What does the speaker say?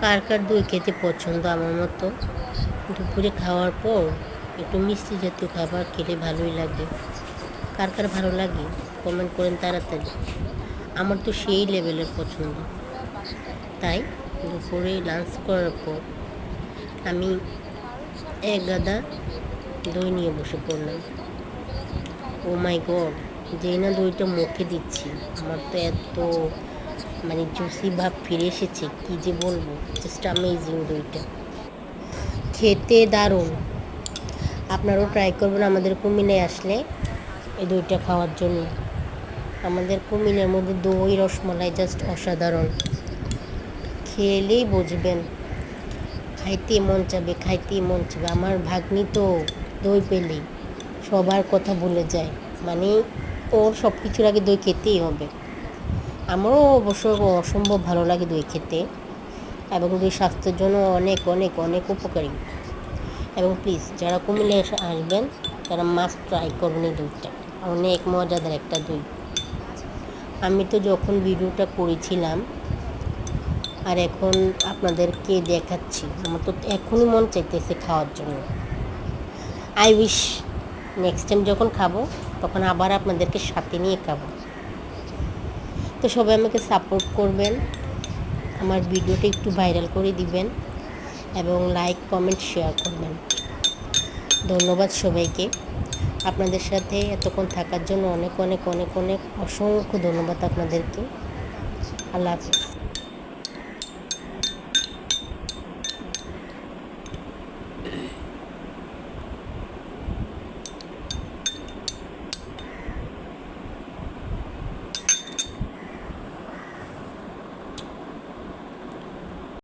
কার কার দই খেতে পছন্দ আমার মতো? দুপুরে খাওয়ার পর একটু মিষ্টি জাতীয় খাবার খেলে ভালোই লাগে। কার কার ভালো লাগে কমেন্ট করেন তাড়াতাড়ি। আমার তো সেই লেভেলের পছন্দ। তাই দুপুরে লাঞ্চ করার পর আমি এক গাদা দই নিয়ে বসে পড়লাম। ও মাই গড, যেই না দইটা মুখে দিচ্ছি আমার তো এত জুসি ভাব ফিরে এসেছে, কি যে বলবো, জাস্ট অ্যামেজিং দইটা, খেতে দারুণ। আপনারাও ট্রাই করবেন আমাদের কুমিল্লায় আসলে এই দইটা খাওয়ার জন্য। আমাদের কুমিল্লার মধ্যে দই রসমালাই জাস্ট অসাধারণ, খেলেই বুঝবেন, খাইতে মন চাবে, খাইতেই মন চাবে। আমার ভাগ্নি তো দই পেলেই সবার কথা ভুলে যায়, মানে ওর সব কিছুর আগে দই খেতেই হবে। আমারও অবশ্য অসম্ভব ভালো লাগে দই খেতে, এবং দই স্বাস্থ্যের জন্য অনেক অনেক অনেক উপকারী। এবং প্লিজ যারা কুমিল্লায় আসবেন তারা মাস্ট ট্রাই করবেন এই দইটা, অনেক মজাদার একটা দই। আমি তো যখন ভিডিওটা করেছিলাম আর এখন আপনাদেরকে দেখাচ্ছি, আমার তো এখনই মন চাইতেছে খাওয়ার জন্য। আই উইশ নেক্সট টাইম যখন খাবো তখন আবার আপনাদেরকে সাথে নিয়ে খাবো। তো সবাই আমাকে সাপোর্ট করবেন, আমার ভিডিওটা একটু ভাইরাল করে দিবেন এবং লাইক কমেন্ট শেয়ার করবেন। ধন্যবাদ সবাইকে, আপনাদের সাথে এতক্ষণ থাকার জন্য অনেক অনেক অনেক অনেক অসংখ্য ধন্যবাদ আপনাদেরকে। আল্লাহ হাফিজ।